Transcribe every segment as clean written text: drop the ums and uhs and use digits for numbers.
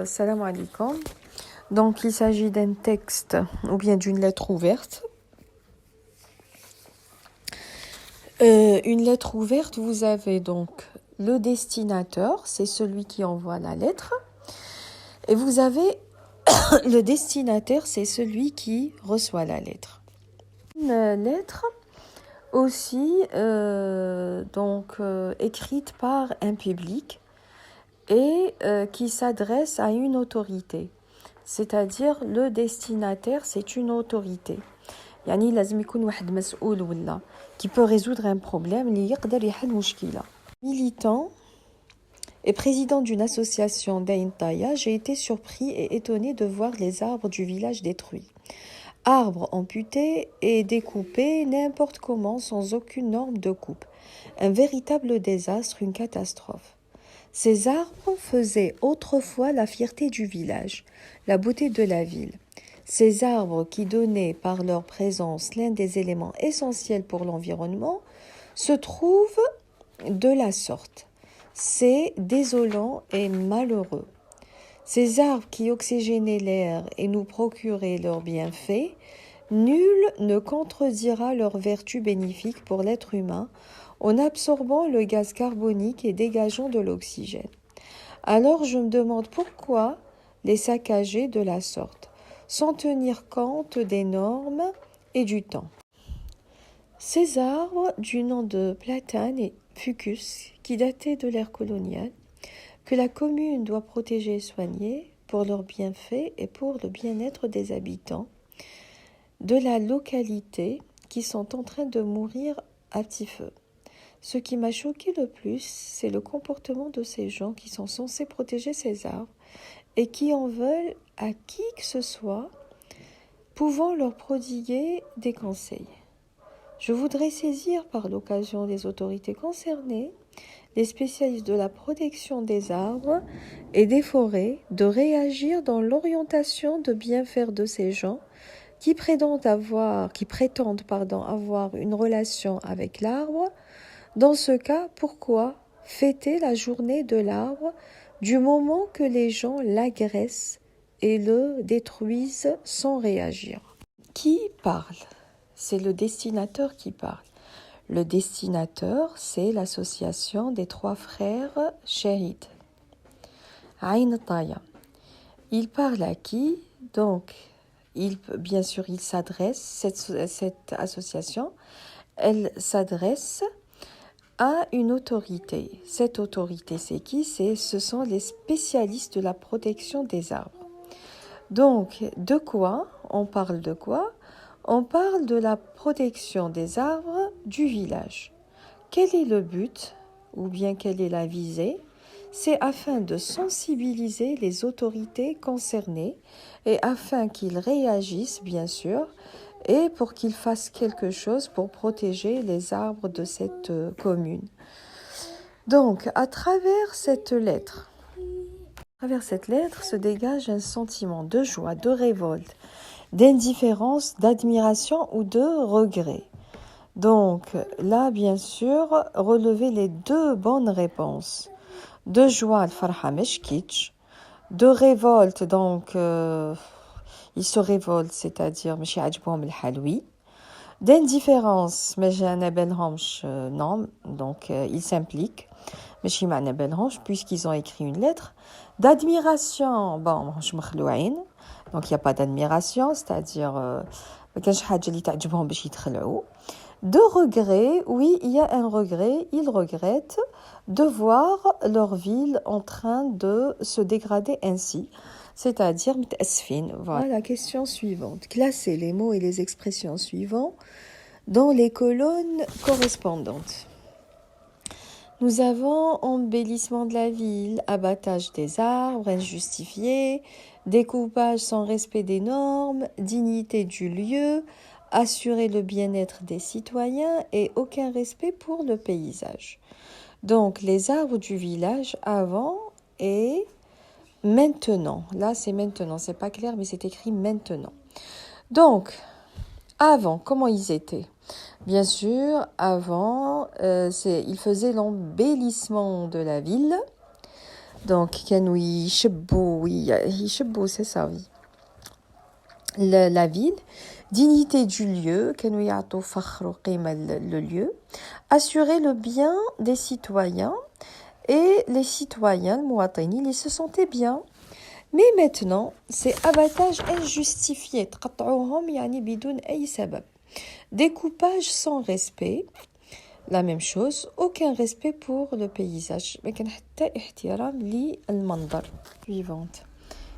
Salam alaikum. Donc, il s'agit d'un texte ou bien d'une lettre ouverte. Une lettre ouverte, vous avez donc le destinataire, c'est celui qui envoie la lettre. Et vous avez le destinataire, c'est celui qui reçoit la lettre. Une lettre aussi écrite par un public et qui s'adresse à une autorité. C'est-à-dire le destinataire, c'est une autorité. يعني لازم يكون واحد مسؤول ولا qui peut résoudre un problème اللي يقدر يحل مشكلة. Militant et président d'une association d'Ain Taya, j'ai été surpris et étonné de voir les arbres du village détruits. Arbres amputés et découpés n'importe comment sans aucune norme de coupe. Un véritable désastre, une catastrophe. Ces arbres faisaient autrefois la fierté du village, la beauté de la ville. Ces arbres qui donnaient par leur présence l'un des éléments essentiels pour l'environnement se trouvent de la sorte. C'est désolant et malheureux. Ces arbres qui oxygénaient l'air et nous procuraient leurs bienfaits, nul ne contredira leurs vertus bénéfiques pour l'être humain en absorbant le gaz carbonique et dégageant de l'oxygène. Alors je me demande pourquoi les saccager de la sorte, sans tenir compte des normes et du temps. Ces arbres, du nom de platane et fucus, qui dataient de l'ère coloniale, que la commune doit protéger et soigner pour leurs bienfaits et pour le bien-être des habitants de la localité qui sont en train de mourir à petit feu. Ce qui m'a choqué le plus, c'est le comportement de ces gens qui sont censés protéger ces arbres et qui en veulent à qui que ce soit, pouvant leur prodiguer des conseils. Je voudrais saisir par l'occasion les autorités concernées, les spécialistes de la protection des arbres et des forêts, de réagir dans l'orientation de bien faire de ces gens qui prétendent avoir une relation avec l'arbre. Dans ce cas, pourquoi fêter la journée de l'arbre du moment que les gens l'agressent et le détruisent sans réagir? Qui parle? C'est le destinataire qui parle. Le destinataire, c'est l'association des trois frères Shahid. Ain Taya. Il parle à qui? Donc, bien sûr, il s'adresse, cette association, elle s'adresse à une autorité. Cette autorité, c'est qui? Ce sont les spécialistes de la protection des arbres. Donc, de quoi? On parle de quoi? On parle de la protection des arbres du village. Quel est le but? Ou bien quelle est la visée? C'est afin de sensibiliser les autorités concernées et afin qu'ils réagissent, bien sûr, et pour qu'ils fassent quelque chose pour protéger les arbres de cette commune. Donc, à travers cette lettre se dégage un sentiment de joie, de révolte, d'indifférence, d'admiration ou de regret. Donc, là, bien sûr, relevez les deux bonnes réponses. De joie, al-farha meshkitch. De révolte, donc, il se révolte, c'est-à-dire, ماشي عاجبهم الحلوي. D'indifférence, non, donc ils s'impliquent, ماشي معنى بالهمش, puisqu'ils ont écrit une lettre. D'admiration, bon, ماهمش مخلوعين, donc il n'y a pas d'admiration, c'est-à-dire, ما كانش حاجة اللي تعجبهم باش يتخلعوا. De regret, oui, il y a un regret, ils regrettent de voir leur ville en train de se dégrader ainsi, c'est-à-dire متأسفين. Voilà la question suivante. Classez les mots et les expressions suivants dans les colonnes correspondantes. Nous avons embellissement de la ville, abattage des arbres injustifié, découpage sans respect des normes, dignité du lieu, assurer le bien-être des citoyens et aucun respect pour le paysage. Donc, les arbres du village avant et maintenant. Là, c'est maintenant. C'est pas clair, mais c'est écrit maintenant. Donc, avant, comment ils étaient? Bien sûr, avant, ils faisaient l'embellissement de la ville. Donc, كانوا يشبوا oui, c'est ça, oui. La ville, dignité du lieu, le lieu, assurer le bien des citoyens et les citoyens, ils se sentaient bien. Mais maintenant, c'est abattage injustifié, découpage sans respect, la même chose, aucun respect pour le paysage. Suivante.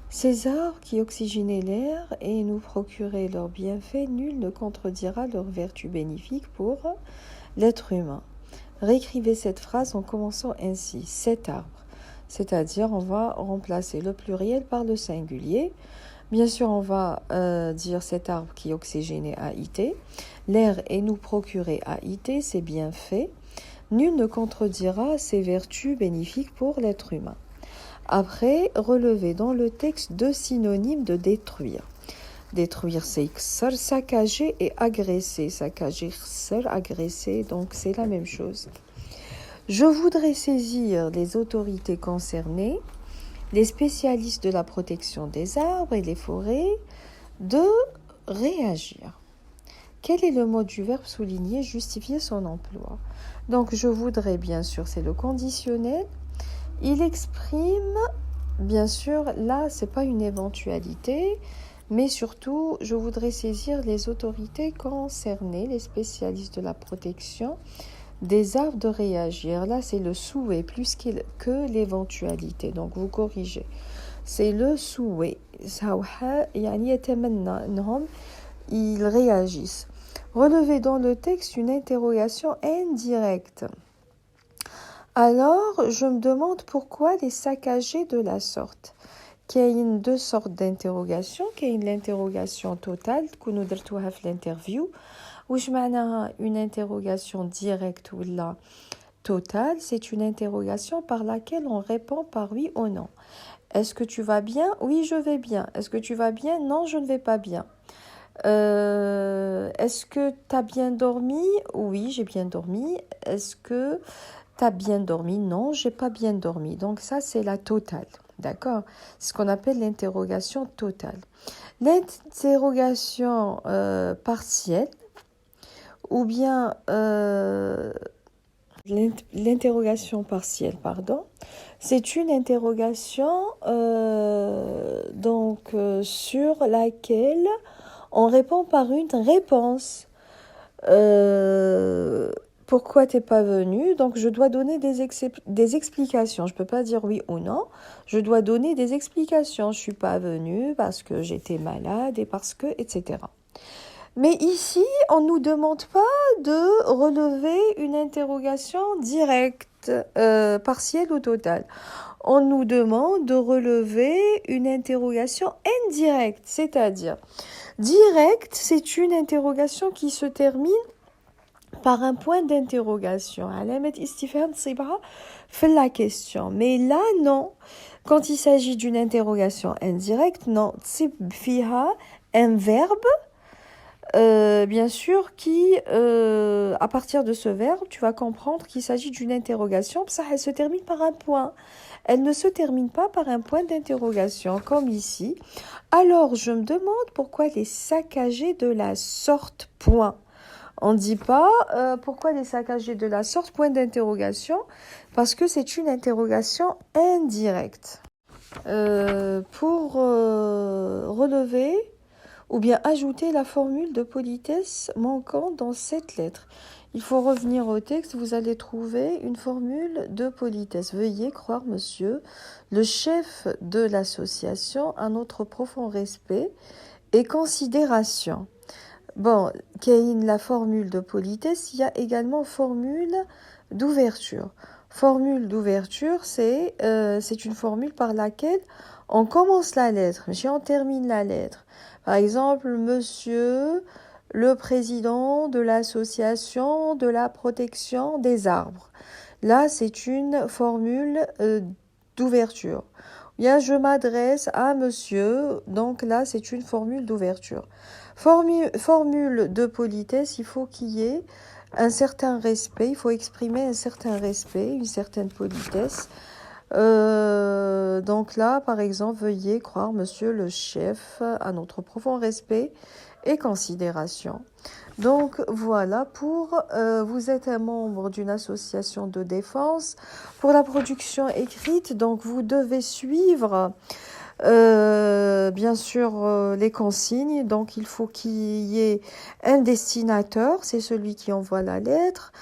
Ces arbres qui oxygénaient l'air et nous procuraient leurs bienfaits, nul ne contredira leur vertu bénéfique pour l'être humain. Réécrivez cette phrase en commençant ainsi. Cet arbre. C'est-à-dire, on va remplacer le pluriel par le singulier. Bien sûr, on va dire cet arbre qui oxygénait AIT. L'air et nous procurait AIT, c'est bien fait. Nul ne contredira ses vertus bénéfiques pour l'être humain. Après, relevez dans le texte deux synonymes de détruire. Détruire, c'est iksar, saccager et agresser. Saccager, iksar, agresser, donc c'est la même chose. Je voudrais saisir les autorités concernées, les spécialistes de la protection des arbres et des forêts, de réagir. Quel est le mot du verbe souligner, justifier son emploi? Donc, je voudrais, bien sûr, c'est le conditionnel. Il exprime, bien sûr, là, c'est pas une éventualité, mais surtout, je voudrais saisir les autorités concernées, les spécialistes de la protection des arbres de réagir. Là, c'est le souhait plus que l'éventualité. Donc, vous corrigez. C'est le souhait. Ils réagissent. Relevez dans le texte une interrogation indirecte. Alors, je me demande pourquoi les saccager de la sorte. Il y a deux sortes d'interrogations. Il y a l'interrogation totale, que nous avons dans l'interview. Une interrogation directe ou là, totale, c'est une interrogation par laquelle on répond par oui ou non. Est-ce que tu vas bien? Oui, je vais bien. Est-ce que tu vas bien? Non, je ne vais pas bien. Est-ce que tu as bien dormi? Oui, j'ai bien dormi. Est-ce que tu as bien dormi? Non, j'ai pas bien dormi. Donc ça, c'est la totale. D'accord? C'est ce qu'on appelle l'interrogation totale. L'interrogation partielle, ou bien l'interrogation partielle, c'est une interrogation sur laquelle on répond par une réponse. Pourquoi t'es pas venu? Donc je dois donner des explications. Je peux pas dire oui ou non. Je dois donner des explications. Je suis pas venue parce que j'étais malade et parce que, etc. Mais ici, on ne nous demande pas de relever une interrogation directe, partielle ou totale. On nous demande de relever une interrogation indirecte, c'est-à-dire directe, c'est une interrogation qui se termine par un point d'interrogation. La question. Mais là, non. Quand il s'agit d'une interrogation indirecte, non. Un verbe. Bien sûr, à partir de ce verbe, tu vas comprendre qu'il s'agit d'une interrogation. Ça, elle se termine par un point. Elle ne se termine pas par un point d'interrogation, comme ici. Alors, je me demande pourquoi les saccager de la sorte, point. On ne dit pas pourquoi les saccager de la sorte, point d'interrogation, parce que c'est une interrogation indirecte. Pour relever ou bien ajouter la formule de politesse manquant dans cette lettre. Il faut revenir au texte, vous allez trouver une formule de politesse. Veuillez croire, monsieur, le chef de l'association, à notre profond respect et considération. Bon, qu'il y a la formule de politesse, il y a également formule d'ouverture. Formule d'ouverture, c'est une formule par laquelle on commence la lettre, mais on termine la lettre. Par exemple, monsieur le président de l'association de la protection des arbres. Là, c'est une formule d'ouverture. Bien, je m'adresse à monsieur, donc là, c'est une formule d'ouverture. Formule de politesse, il faut qu'il y ait un certain respect, il faut exprimer un certain respect, une certaine politesse Donc là, par exemple, veuillez croire, monsieur le chef, à notre profond respect et considération. Donc voilà, vous êtes un membre d'une association de défense. Pour la production écrite, donc vous devez suivre bien sûr les consignes. Donc il faut qu'il y ait un destinateur, c'est celui qui envoie la lettre.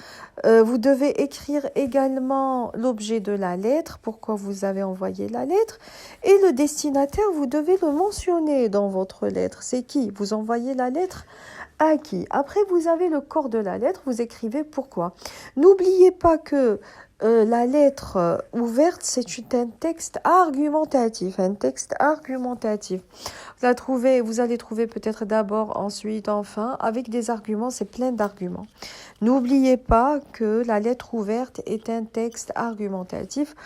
Vous devez écrire également l'objet de la lettre, pourquoi vous avez envoyé la lettre, et le destinataire, vous devez le mentionner dans votre lettre. C'est qui? Vous envoyez la lettre à qui? Après, vous avez le corps de la lettre, vous écrivez pourquoi. N'oubliez pas que la lettre ouverte, c'est un texte argumentatif, un texte argumentatif. Vous allez trouver peut-être d'abord, ensuite, enfin, avec des arguments, c'est plein d'arguments. N'oubliez pas que la lettre ouverte est un texte argumentatif.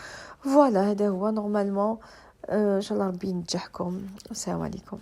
Voilà, normalement, Inch'Allah, Rabbi ينجحكم. Assalamu alaikum.